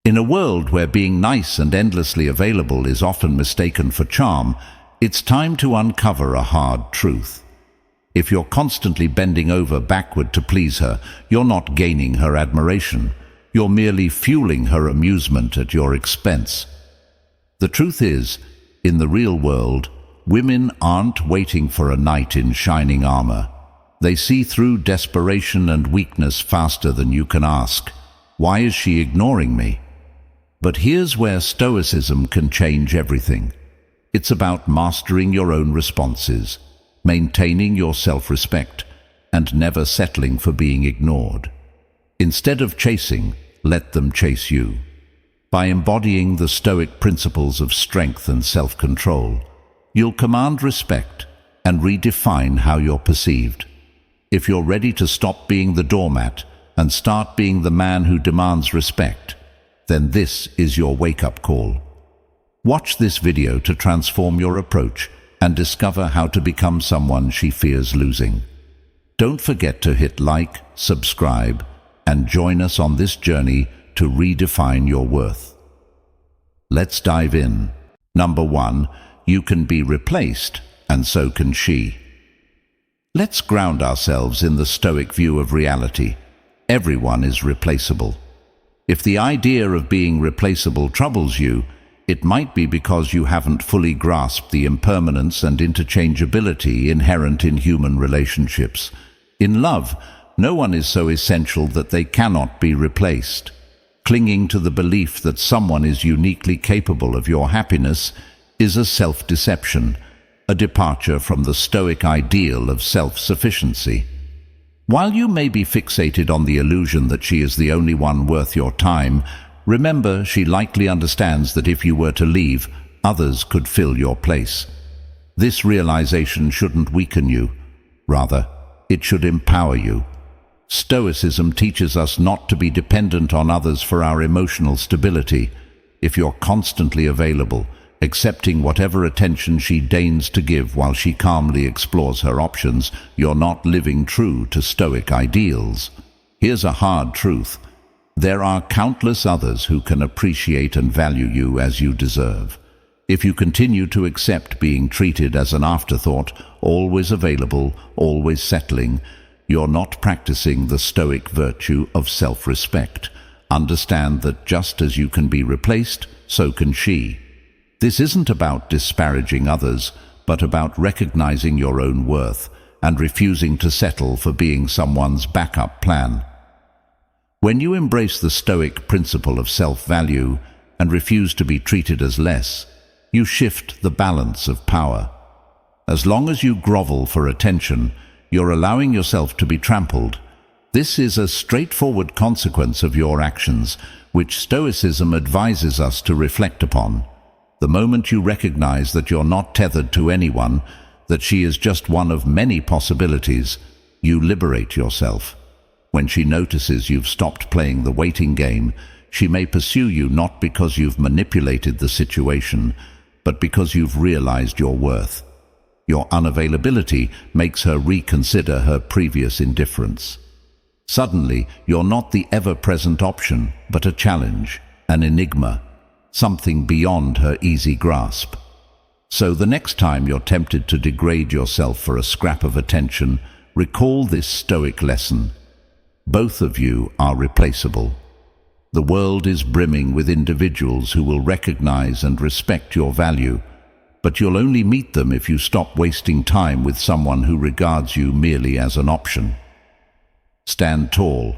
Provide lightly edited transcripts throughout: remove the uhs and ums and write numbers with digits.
In a world where being nice and endlessly available is often mistaken for charm, it's time to uncover a hard truth. If you're constantly bending over backward to please her, you're not gaining her admiration. You're merely fueling her amusement at your expense. The truth is, in the real world, women aren't waiting for a knight in shining armor. They see through desperation and weakness faster than you can ask, "Why is she ignoring me?" But here's where Stoicism can change everything. It's about mastering your own responses, maintaining your self-respect, and never settling for being ignored. Instead of chasing, let them chase you. By embodying the Stoic principles of strength and self-control, you'll command respect and redefine how you're perceived. If you're ready to stop being the doormat and start being the man who demands respect, then this is your wake-up call. Watch this video to transform your approach and discover how to become someone she fears losing. Don't forget to hit like, subscribe, and join us on this journey to redefine your worth. Let's dive in. Number 1, you can be replaced, and so can she. Let's ground ourselves in the Stoic view of reality. Everyone is replaceable. If the idea of being replaceable troubles you, it might be because you haven't fully grasped the impermanence and interchangeability inherent in human relationships. In love, no one is so essential that they cannot be replaced. Clinging to the belief that someone is uniquely capable of your happiness is a self-deception, a departure from the Stoic ideal of self-sufficiency. While you may be fixated on the illusion that she is the only one worth your time, remember she likely understands that if you were to leave, others could fill your place. This realization shouldn't weaken you. Rather, it should empower you. Stoicism teaches us not to be dependent on others for our emotional stability. If you're constantly available, accepting whatever attention she deigns to give while she calmly explores her options, you're not living true to Stoic ideals. Here's a hard truth. There are countless others who can appreciate and value you as you deserve. If you continue to accept being treated as an afterthought, always available, always settling, you're not practicing the Stoic virtue of self-respect. Understand that just as you can be replaced, so can she. This isn't about disparaging others, but about recognizing your own worth and refusing to settle for being someone's backup plan. When you embrace the Stoic principle of self-value and refuse to be treated as less, you shift the balance of power. As long as you grovel for attention, you're allowing yourself to be trampled. This is a straightforward consequence of your actions, which Stoicism advises us to reflect upon. The moment you recognize that you're not tethered to anyone, that she is just one of many possibilities, you liberate yourself. When she notices you've stopped playing the waiting game, she may pursue you not because you've manipulated the situation, but because you've realized your worth. Your unavailability makes her reconsider her previous indifference. Suddenly, you're not the ever-present option, but a challenge, an enigma, something beyond her easy grasp. So the next time you're tempted to degrade yourself for a scrap of attention, recall this Stoic lesson. Both of you are replaceable. The world is brimming with individuals who will recognize and respect your value, but you'll only meet them if you stop wasting time with someone who regards you merely as an option. Stand tall,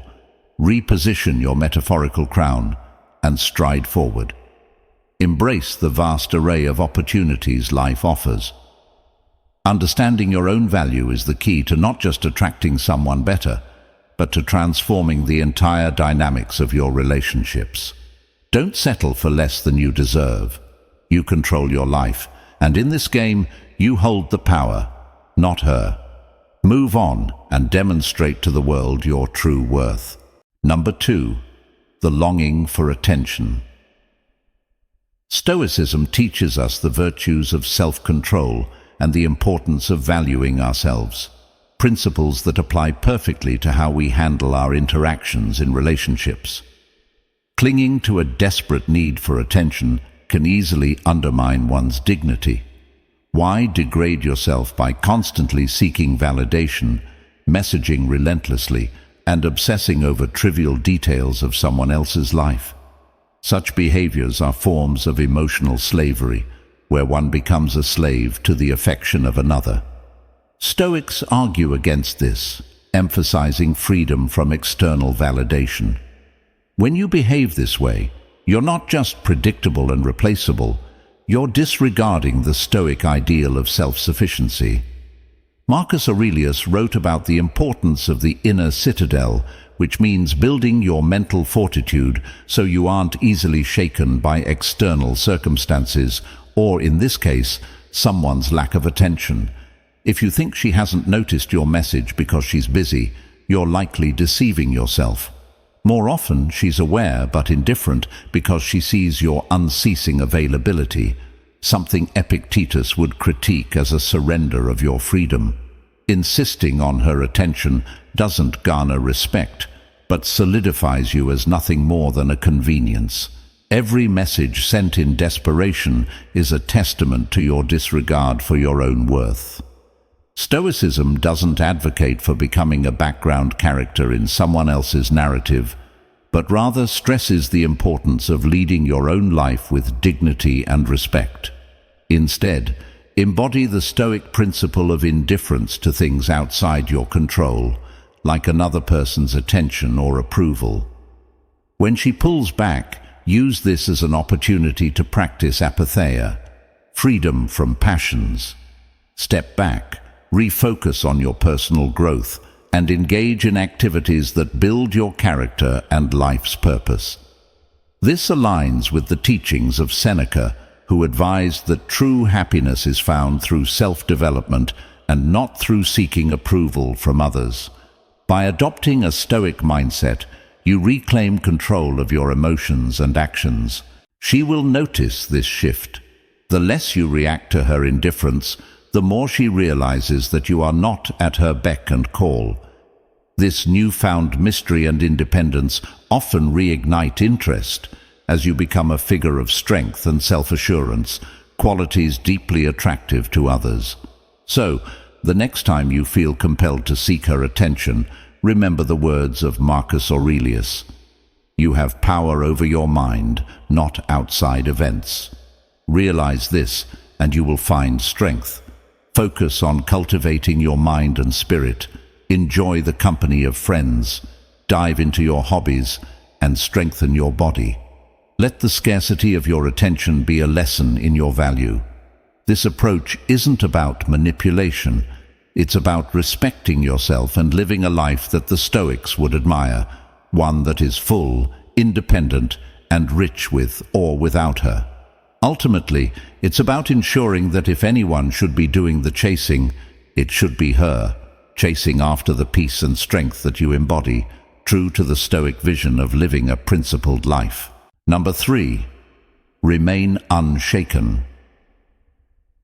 reposition your metaphorical crown, and stride forward. Embrace the vast array of opportunities life offers. Understanding your own value is the key to not just attracting someone better, but to transforming the entire dynamics of your relationships. Don't settle for less than you deserve. You control your life, and in this game, you hold the power, not her. Move on and demonstrate to the world your true worth. Number 2, the longing for attention. Stoicism teaches us the virtues of self-control and the importance of valuing ourselves, principles that apply perfectly to how we handle our interactions in relationships. Clinging to a desperate need for attention can easily undermine one's dignity. Why degrade yourself by constantly seeking validation, messaging relentlessly, and obsessing over trivial details of someone else's life? Such behaviors are forms of emotional slavery, where one becomes a slave to the affection of another. Stoics argue against this, emphasizing freedom from external validation. When you behave this way, you're not just predictable and replaceable, you're disregarding the Stoic ideal of self-sufficiency. Marcus Aurelius wrote about the importance of the inner citadel, which means building your mental fortitude so you aren't easily shaken by external circumstances, or in this case, someone's lack of attention. If you think she hasn't noticed your message because she's busy, you're likely deceiving yourself. More often, she's aware but indifferent because she sees your unceasing availability, something Epictetus would critique as a surrender of your freedom. Insisting on her attention doesn't garner respect, but solidifies you as nothing more than a convenience. Every message sent in desperation is a testament to your disregard for your own worth. Stoicism doesn't advocate for becoming a background character in someone else's narrative, but rather stresses the importance of leading your own life with dignity and respect. Instead, embody the Stoic principle of indifference to things outside your control, like another person's attention or approval. When she pulls back, use this as an opportunity to practice apatheia, freedom from passions. Step back, refocus on your personal growth, and engage in activities that build your character and life's purpose. This aligns with the teachings of Seneca, who advised that true happiness is found through self-development and not through seeking approval from others. By adopting a Stoic mindset, you reclaim control of your emotions and actions. She will notice this shift. The less you react to her indifference, the more she realizes that you are not at her beck and call. This newfound mystery and independence often reignite interest as you become a figure of strength and self-assurance, qualities deeply attractive to others. So, the next time you feel compelled to seek her attention, remember the words of Marcus Aurelius. You have power over your mind, not outside events. Realize this, and you will find strength. Focus on cultivating your mind and spirit. Enjoy the company of friends. Dive into your hobbies and strengthen your body. Let the scarcity of your attention be a lesson in your value. This approach isn't about manipulation. It's about respecting yourself and living a life that the Stoics would admire, one that is full, independent, and rich with or without her. Ultimately, it's about ensuring that if anyone should be doing the chasing, it should be her, chasing after the peace and strength that you embody, true to the Stoic vision of living a principled life. Number 3. Remain unshaken.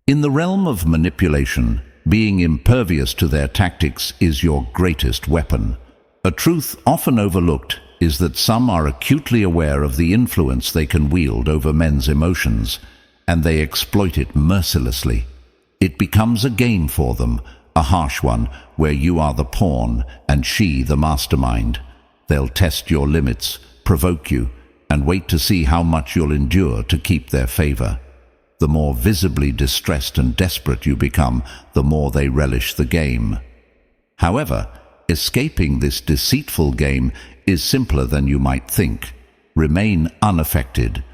In the realm of manipulation, being impervious to their tactics is your greatest weapon. A truth often overlooked is that some are acutely aware of the influence they can wield over men's emotions, and they exploit it mercilessly. It becomes a game for them, a harsh one, where you are the pawn and she the mastermind. They'll test your limits, provoke you, and wait to see how much you'll endure to keep their favor. The more visibly distressed and desperate you become, the more they relish the game. However, escaping this deceitful game is simpler than you might think. Remain unaffected.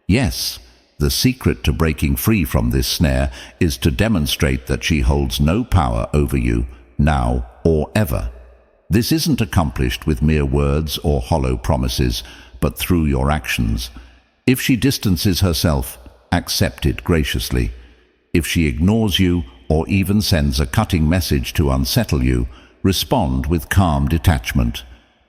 Yes, the secret to breaking free from this snare is to demonstrate that she holds no power over you, now or ever. This isn't accomplished with mere words or hollow promises, but through your actions. If she distances herself, accept it graciously. If she ignores you or even sends a cutting message to unsettle you, respond with calm detachment.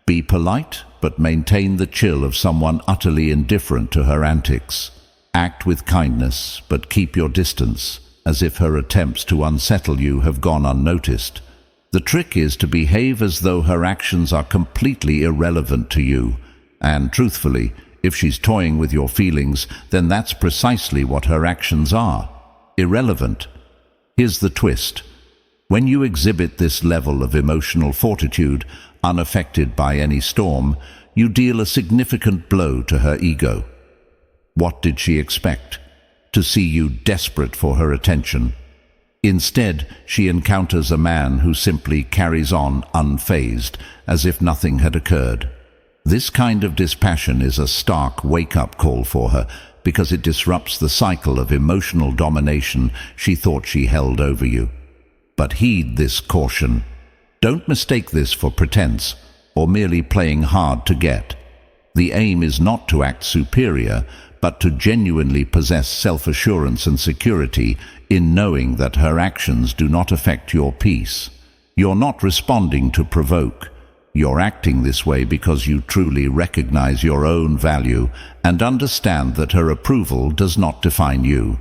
Be polite, but maintain the chill of someone utterly indifferent to her antics. Act with kindness, but keep your distance, as if her attempts to unsettle you have gone unnoticed. The trick is to behave as though her actions are completely irrelevant to you, and truthfully, If she's toying with your feelings, then that's precisely what her actions are. Irrelevant. Here's the twist. When you exhibit this level of emotional fortitude, unaffected by any storm, you deal a significant blow to her ego. What did she expect? To see you desperate for her attention. Instead, she encounters a man who simply carries on unfazed, as if nothing had occurred. This kind of dispassion is a stark wake-up call for her, because it disrupts the cycle of emotional domination she thought she held over you. But heed this caution. Don't mistake this for pretense, or merely playing hard to get. The aim is not to act superior, but to genuinely possess self-assurance and security in knowing that her actions do not affect your peace. You're not responding to provoke. You're acting this way because you truly recognize your own value and understand that her approval does not define you.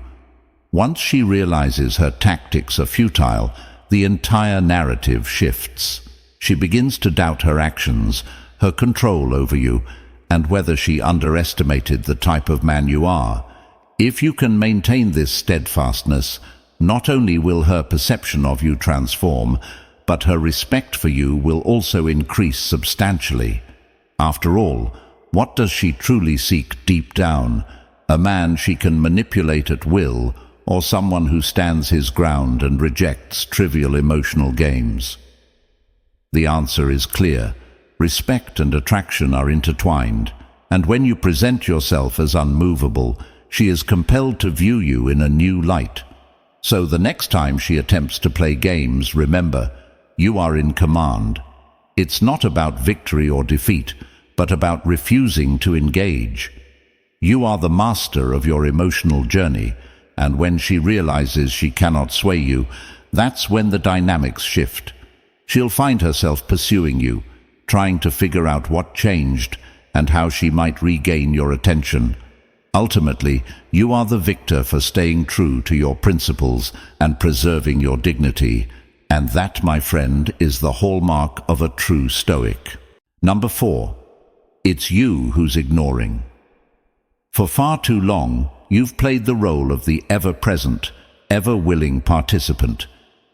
Once she realizes her tactics are futile, the entire narrative shifts. She begins to doubt her actions, her control over you, and whether she underestimated the type of man you are. If you can maintain this steadfastness, not only will her perception of you transform, but her respect for you will also increase substantially. After all, what does she truly seek deep down? A man she can manipulate at will, or someone who stands his ground and rejects trivial emotional games? The answer is clear. Respect and attraction are intertwined, and when you present yourself as unmovable, she is compelled to view you in a new light. So the next time she attempts to play games, remember, you are in command. It's not about victory or defeat, but about refusing to engage. You are the master of your emotional journey, and when she realizes she cannot sway you, that's when the dynamics shift. She'll find herself pursuing you, trying to figure out what changed and how she might regain your attention. Ultimately, you are the victor for staying true to your principles and preserving your dignity. And that, my friend, is the hallmark of a true Stoic. Number 4. It's you who's ignoring. For far too long, you've played the role of the ever-present, ever-willing participant,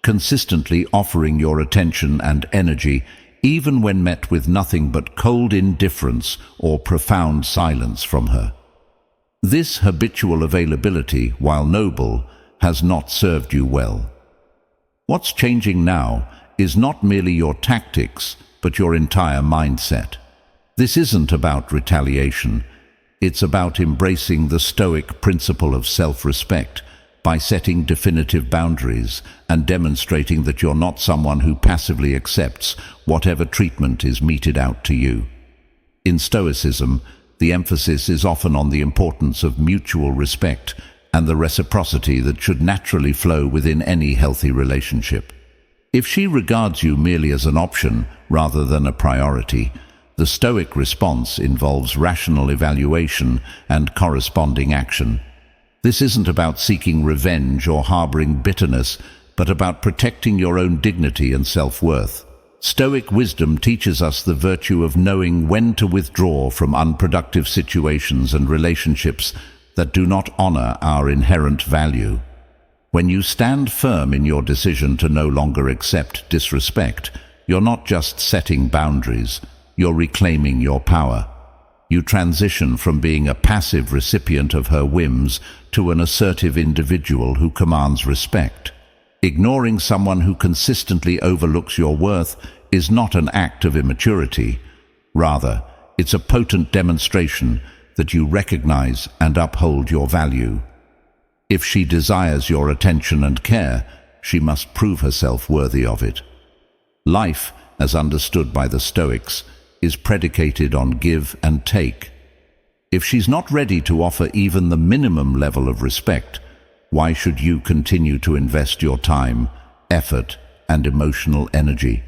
consistently offering your attention and energy even when met with nothing but cold indifference or profound silence from her. This habitual availability, while noble, has not served you well. What's changing now is not merely your tactics, but your entire mindset. This isn't about retaliation. It's about embracing the Stoic principle of self-respect by setting definitive boundaries and demonstrating that you're not someone who passively accepts whatever treatment is meted out to you. In Stoicism, the emphasis is often on the importance of mutual respect and the reciprocity that should naturally flow within any healthy relationship. If she regards you merely as an option rather than a priority, the Stoic response involves rational evaluation and corresponding action. This isn't about seeking revenge or harboring bitterness, but about protecting your own dignity and self-worth. Stoic wisdom teaches us the virtue of knowing when to withdraw from unproductive situations and relationships that do not honor our inherent value. When you stand firm in your decision to no longer accept disrespect, you're not just setting boundaries, you're reclaiming your power. You transition from being a passive recipient of her whims to an assertive individual who commands respect. Ignoring someone who consistently overlooks your worth is not an act of immaturity. Rather, it's a potent demonstration that you recognize and uphold your value. If she desires your attention and care, she must prove herself worthy of it. Life, as understood by the Stoics, is predicated on give and take. If she's not ready to offer even the minimum level of respect, why should you continue to invest your time, effort, and emotional energy?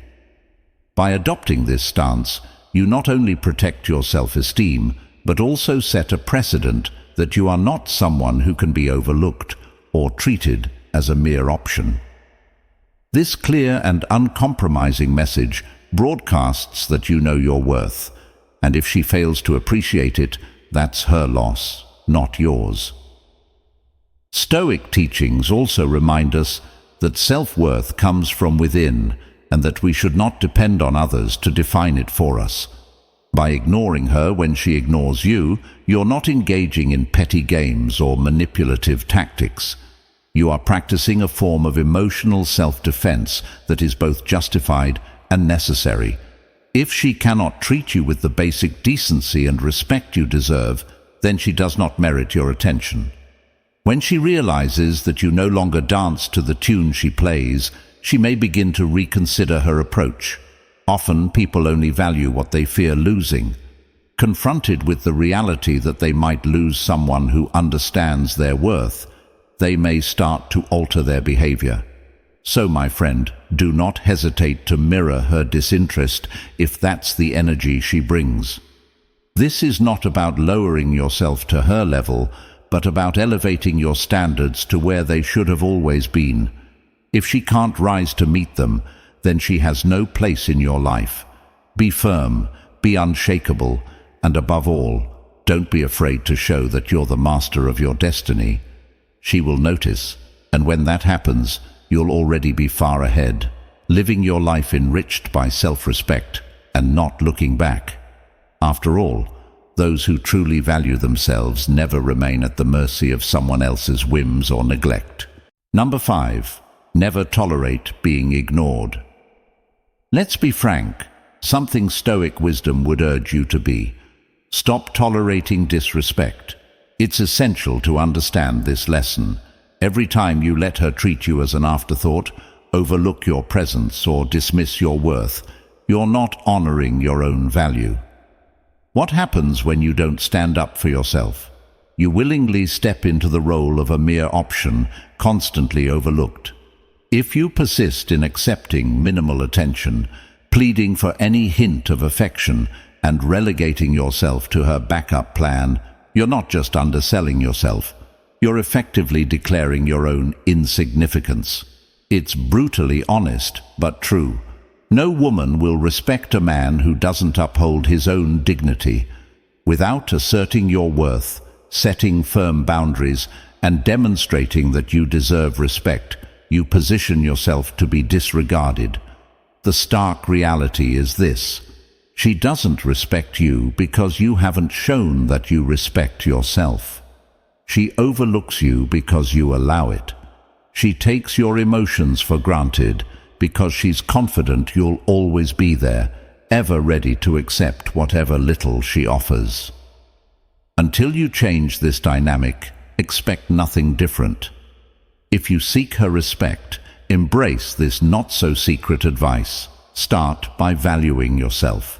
By adopting this stance, you not only protect your self-esteem, but also set a precedent that you are not someone who can be overlooked or treated as a mere option. This clear and uncompromising message broadcasts that you know your worth, and if she fails to appreciate it, that's her loss, not yours. Stoic teachings also remind us that self-worth comes from within and that we should not depend on others to define it for us. By ignoring her when she ignores you, you're not engaging in petty games or manipulative tactics. You are practicing a form of emotional self-defense that is both justified and necessary. If she cannot treat you with the basic decency and respect you deserve, then she does not merit your attention. When she realizes that you no longer dance to the tune she plays, she may begin to reconsider her approach. Often people only value what they fear losing. Confronted with the reality that they might lose someone who understands their worth, they may start to alter their behavior. So, my friend, do not hesitate to mirror her disinterest if that's the energy she brings. This is not about lowering yourself to her level, but about elevating your standards to where they should have always been. If she can't rise to meet them, then she has no place in your life. Be firm, be unshakable, and above all, don't be afraid to show that you're the master of your destiny. She will notice, and when that happens, you'll already be far ahead, living your life enriched by self-respect and not looking back. After all, those who truly value themselves never remain at the mercy of someone else's whims or neglect. Number 5. Never tolerate being ignored. Let's be frank, something Stoic wisdom would urge you to be. Stop tolerating disrespect. It's essential to understand this lesson. Every time you let her treat you as an afterthought, overlook your presence, or dismiss your worth, you're not honoring your own value. What happens when you don't stand up for yourself? You willingly step into the role of a mere option, constantly overlooked. If you persist in accepting minimal attention, pleading for any hint of affection, and relegating yourself to her backup plan, you're not just underselling yourself, you're effectively declaring your own insignificance. It's brutally honest, but true. No woman will respect a man who doesn't uphold his own dignity. Without asserting your worth, setting firm boundaries, and demonstrating that you deserve respect, you position yourself to be disregarded. The stark reality is this: she doesn't respect you because you haven't shown that you respect yourself. She overlooks you because you allow it. She takes your emotions for granted because she's confident you'll always be there, ever ready to accept whatever little she offers. Until you change this dynamic, expect nothing different. If you seek her respect, embrace this not-so-secret advice. Start by valuing yourself.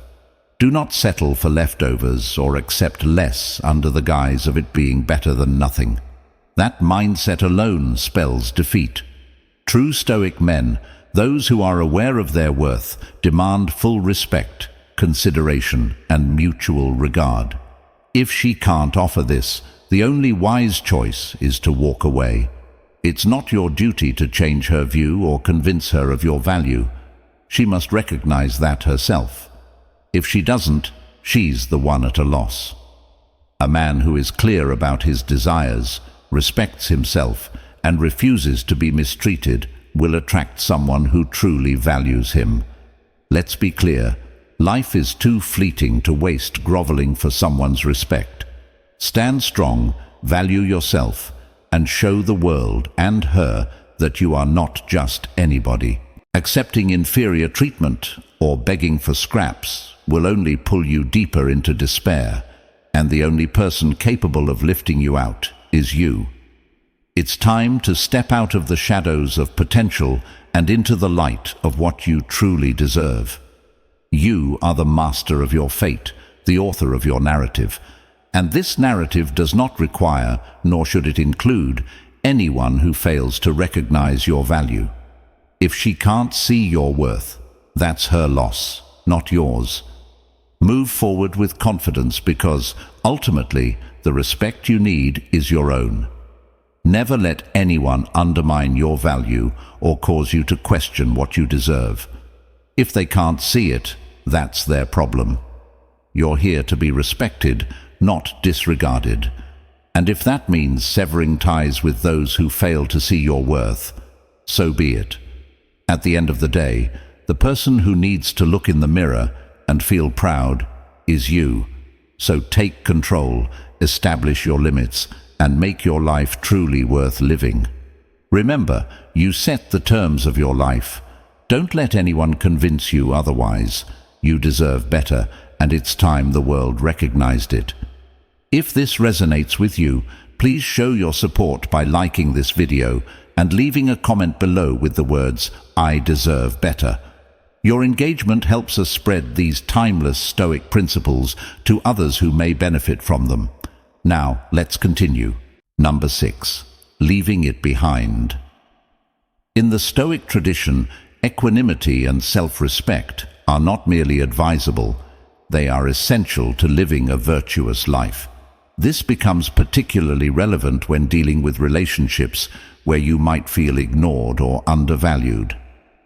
Do not settle for leftovers or accept less under the guise of it being better than nothing. That mindset alone spells defeat. True Stoic men, those who are aware of their worth, demand full respect, consideration, and mutual regard. If she can't offer this, the only wise choice is to walk away. It's not your duty to change her view or convince her of your value. She must recognize that herself. If she doesn't, she's the one at a loss. A man who is clear about his desires, respects himself, and refuses to be mistreated will attract someone who truly values him. Let's be clear, life is too fleeting to waste groveling for someone's respect. Stand strong, value yourself, and show the world and her that you are not just anybody. Accepting inferior treatment or begging for scraps will only pull you deeper into despair, and the only person capable of lifting you out is you. It's time to step out of the shadows of potential and into the light of what you truly deserve. You are the master of your fate, the author of your narrative, and this narrative does not require, nor should it include, anyone who fails to recognize your value. If she can't see your worth, that's her loss, not yours. Move forward with confidence because, ultimately, the respect you need is your own. Never let anyone undermine your value or cause you to question what you deserve. If they can't see it, that's their problem. You're here to be respected, not disregarded. And if that means severing ties with those who fail to see your worth, so be it. At the end of the day, the person who needs to look in the mirror and feel proud is you. So take control, establish your limits, and make your life truly worth living. Remember, you set the terms of your life. Don't let anyone convince you otherwise. You deserve better, and it's time the world recognized it. If this resonates with you, please show your support by liking this video and leaving a comment below with the words, "I deserve better." Your engagement helps us spread these timeless Stoic principles to others who may benefit from them. Now, let's continue. Number 6. Leaving it behind. In the Stoic tradition, equanimity and self-respect are not merely advisable, they are essential to living a virtuous life. This becomes particularly relevant when dealing with relationships where you might feel ignored or undervalued.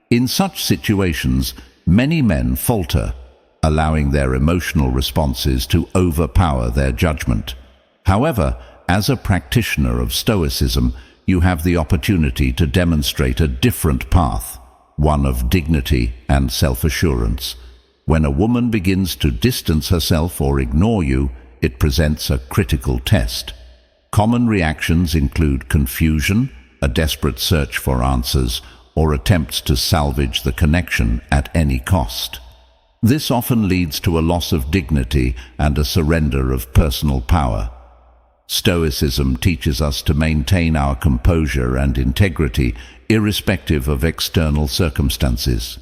In such situations, many men falter, allowing their emotional responses to overpower their judgment. However, as a practitioner of Stoicism, you have the opportunity to demonstrate a different path, one of dignity and self-assurance. When a woman begins to distance herself or ignore you, it presents a critical test. Common reactions include confusion, a desperate search for answers, or attempts to salvage the connection at any cost. This often leads to a loss of dignity and a surrender of personal power. Stoicism teaches us to maintain our composure and integrity, irrespective of external circumstances.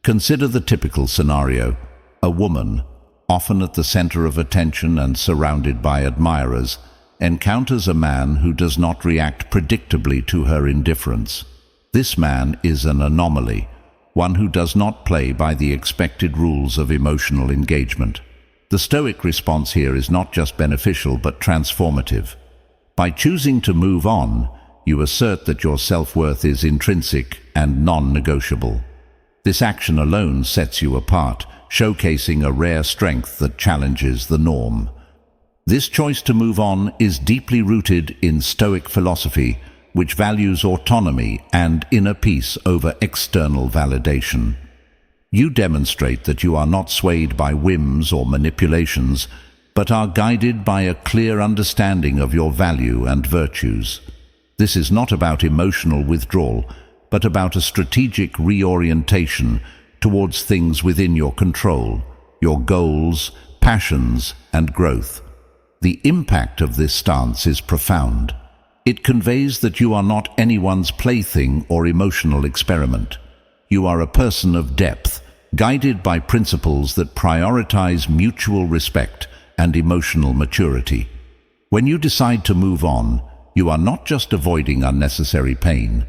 Consider the typical scenario: a woman, often at the center of attention and surrounded by admirers, encounters a man who does not react predictably to her indifference. This man is an anomaly, one who does not play by the expected rules of emotional engagement. The Stoic response here is not just beneficial but transformative. By choosing to move on, you assert that your self-worth is intrinsic and non-negotiable. This action alone sets you apart, showcasing a rare strength that challenges the norm. This choice to move on is deeply rooted in Stoic philosophy, which values autonomy and inner peace over external validation. You demonstrate that you are not swayed by whims or manipulations, but are guided by a clear understanding of your value and virtues. This is not about emotional withdrawal, but about a strategic reorientation towards things within your control, your goals, passions, and growth. The impact of this stance is profound. It conveys that you are not anyone's plaything or emotional experiment. You are a person of depth, guided by principles that prioritize mutual respect and emotional maturity. When you decide to move on, you are not just avoiding unnecessary pain.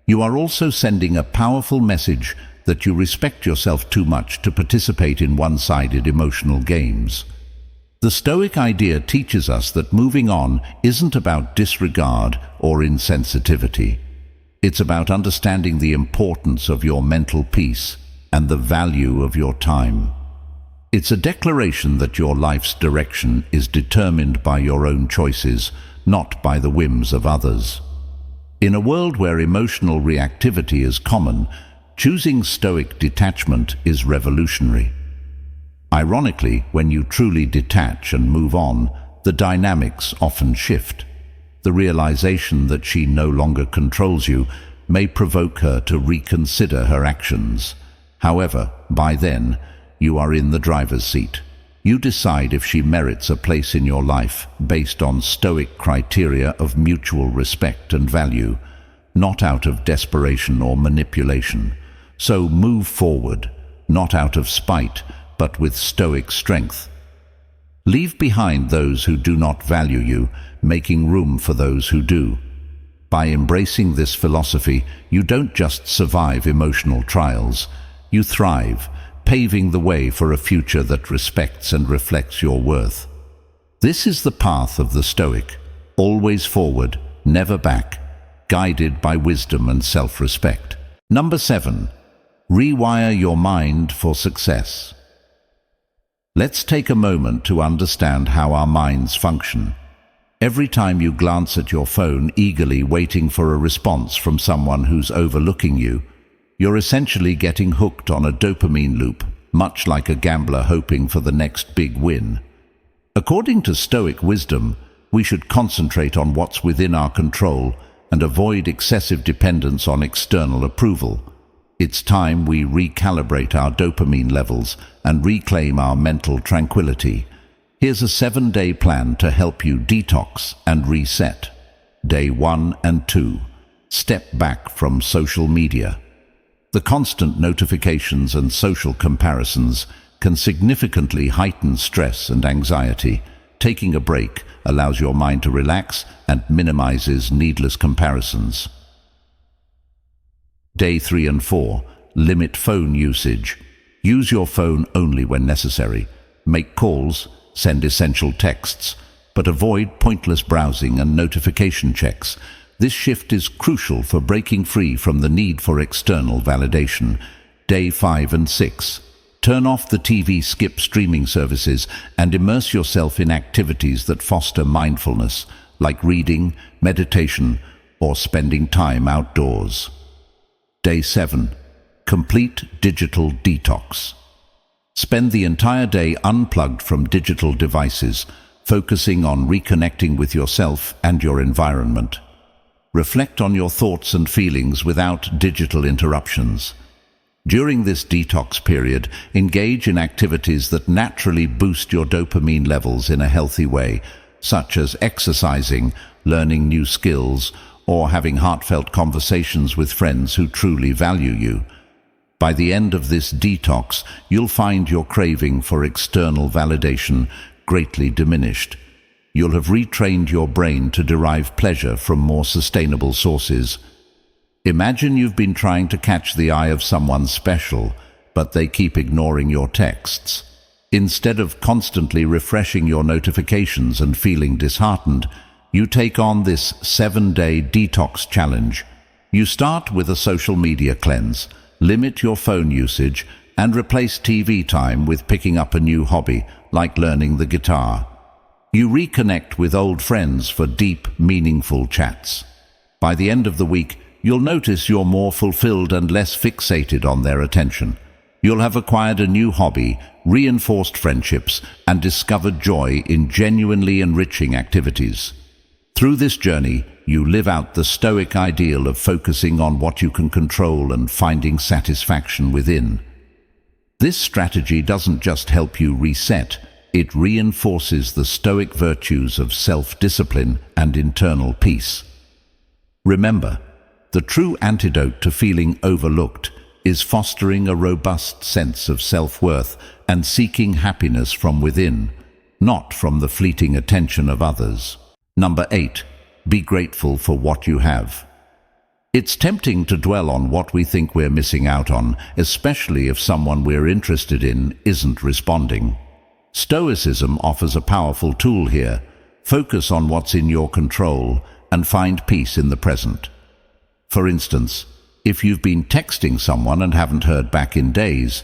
You are also sending a powerful message that you respect yourself too much to participate in one-sided emotional games. The Stoic idea teaches us that moving on isn't about disregard or insensitivity. It's about understanding the importance of your mental peace and the value of your time. It's a declaration that your life's direction is determined by your own choices, not by the whims of others. In a world where emotional reactivity is common, choosing Stoic detachment is revolutionary. Ironically, when you truly detach and move on, the dynamics often shift. The realization that she no longer controls you may provoke her to reconsider her actions. However, by then, you are in the driver's seat. You decide if she merits a place in your life based on Stoic criteria of mutual respect and value, not out of desperation or manipulation. So move forward, not out of spite, but with Stoic strength. Leave behind those who do not value you, making room for those who do. By embracing this philosophy, you don't just survive emotional trials, you thrive, paving the way for a future that respects and reflects your worth. This is the path of the Stoic, always forward, never back, guided by wisdom and self-respect. Number 7. Rewire your mind for success. Let's take a moment to understand how our minds function. Every time you glance at your phone, eagerly waiting for a response from someone who's overlooking you, you're essentially getting hooked on a dopamine loop, much like a gambler hoping for the next big win. According to Stoic wisdom, we should concentrate on what's within our control and avoid excessive dependence on external approval. It's time we recalibrate our dopamine levels and reclaim our mental tranquility. Here's a 7-day plan to help you detox and reset. Day 1 and 2. Step back from social media. The constant notifications and social comparisons can significantly heighten stress and anxiety. Taking a break allows your mind to relax and minimizes needless comparisons. Day 3 and 4. Limit phone usage. Use your phone only when necessary. Make calls, send essential texts, but avoid pointless browsing and notification checks. This shift is crucial for breaking free from the need for external validation. Day 5 and 6. Turn off the TV, skip streaming services, and immerse yourself in activities that foster mindfulness, like reading, meditation, or spending time outdoors. Day 7. Complete digital detox. Spend the entire day unplugged from digital devices, focusing on reconnecting with yourself and your environment. Reflect on your thoughts and feelings without digital interruptions. During this detox period, engage in activities that naturally boost your dopamine levels in a healthy way, such as exercising, learning new skills, or having heartfelt conversations with friends who truly value you. By the end of this detox, you'll find your craving for external validation greatly diminished. You'll have retrained your brain to derive pleasure from more sustainable sources. Imagine you've been trying to catch the eye of someone special, but they keep ignoring your texts. Instead of constantly refreshing your notifications and feeling disheartened, you take on this 7-day detox challenge. You start with a social media cleanse, limit your phone usage, and replace TV time with picking up a new hobby, like learning the guitar. You reconnect with old friends for deep, meaningful chats. By the end of the week, you'll notice you're more fulfilled and less fixated on their attention. You'll have acquired a new hobby, reinforced friendships, and discovered joy in genuinely enriching activities. Through this journey, you live out the Stoic ideal of focusing on what you can control and finding satisfaction within. This strategy doesn't just help you reset, it reinforces the Stoic virtues of self-discipline and internal peace. Remember, the true antidote to feeling overlooked is fostering a robust sense of self-worth and seeking happiness from within, not from the fleeting attention of others. Number 8. Be grateful for what you have. It's tempting to dwell on what we think we're missing out on, especially if someone we're interested in isn't responding. Stoicism offers a powerful tool here. Focus on what's in your control and find peace in the present. For instance, if you've been texting someone and haven't heard back in days,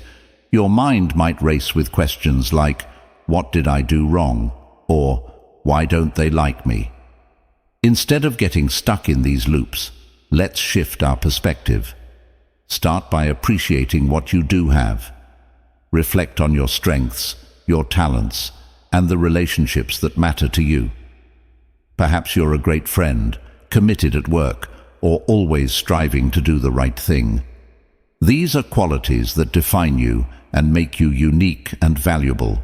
your mind might race with questions like, "What did I do wrong?" or "Why don't they like me?" Instead of getting stuck in these loops, let's shift our perspective. Start by appreciating what you do have. Reflect on your strengths, your talents, and the relationships that matter to you. Perhaps you're a great friend, committed at work, or always striving to do the right thing. These are qualities that define you and make you unique and valuable.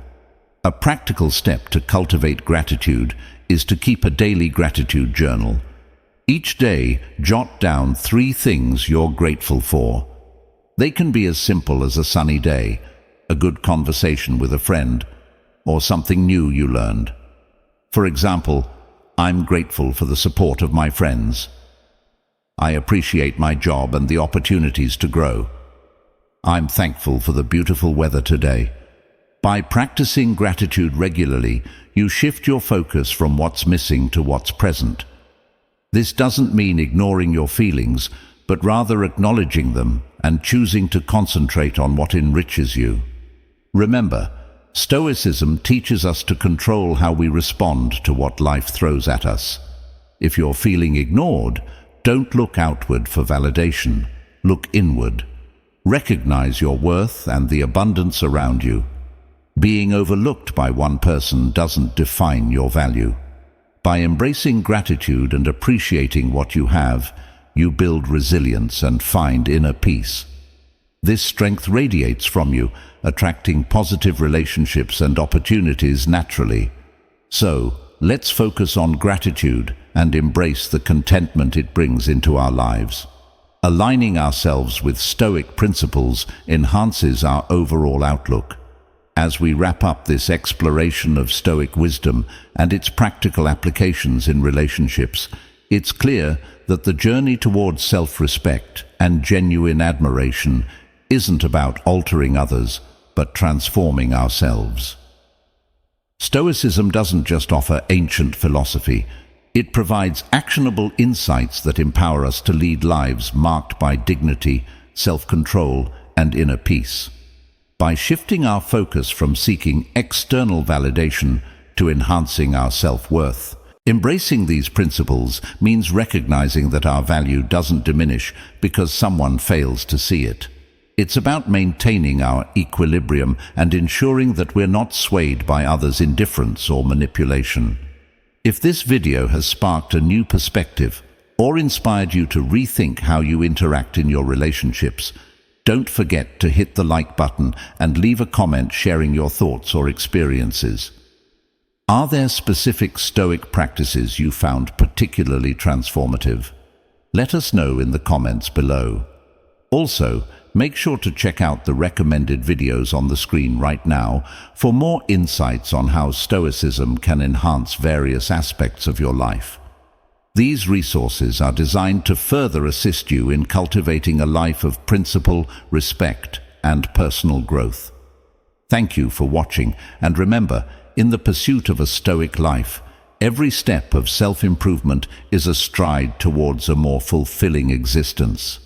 A practical step to cultivate gratitude is to keep a daily gratitude journal. Each day, jot down 3 things you're grateful for. They can be as simple as a sunny day, a good conversation with a friend, or something new you learned. For example, I'm grateful for the support of my friends. I appreciate my job and the opportunities to grow. I'm thankful for the beautiful weather today. By practicing gratitude regularly, you shift your focus from what's missing to what's present. This doesn't mean ignoring your feelings, but rather acknowledging them and choosing to concentrate on what enriches you. Remember, Stoicism teaches us to control how we respond to what life throws at us. If you're feeling ignored, don't look outward for validation. Look inward. Recognize your worth and the abundance around you. Being overlooked by one person doesn't define your value. By embracing gratitude and appreciating what you have, you build resilience and find inner peace. This strength radiates from you, attracting positive relationships and opportunities naturally. So, let's focus on gratitude and embrace the contentment it brings into our lives. Aligning ourselves with Stoic principles enhances our overall outlook. As we wrap up this exploration of Stoic wisdom and its practical applications in relationships, it's clear that the journey towards self-respect and genuine admiration isn't about altering others, but transforming ourselves. Stoicism doesn't just offer ancient philosophy, it provides actionable insights that empower us to lead lives marked by dignity, self-control, and inner peace. By shifting our focus from seeking external validation to enhancing our self-worth, embracing these principles means recognizing that our value doesn't diminish because someone fails to see it. It's about maintaining our equilibrium and ensuring that we're not swayed by others' indifference or manipulation. If this video has sparked a new perspective or inspired you to rethink how you interact in your relationships, don't forget to hit the like button and leave a comment sharing your thoughts or experiences. Are there specific Stoic practices you found particularly transformative? Let us know in the comments below. Also, make sure to check out the recommended videos on the screen right now for more insights on how Stoicism can enhance various aspects of your life. These resources are designed to further assist you in cultivating a life of principle, respect, and personal growth. Thank you for watching, and remember, in the pursuit of a Stoic life, every step of self-improvement is a stride towards a more fulfilling existence.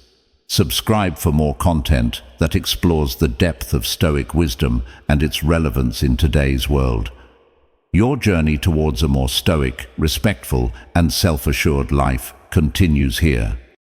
Subscribe for more content that explores the depth of Stoic wisdom and its relevance in today's world. Your journey towards a more stoic, respectful, and self-assured life continues here.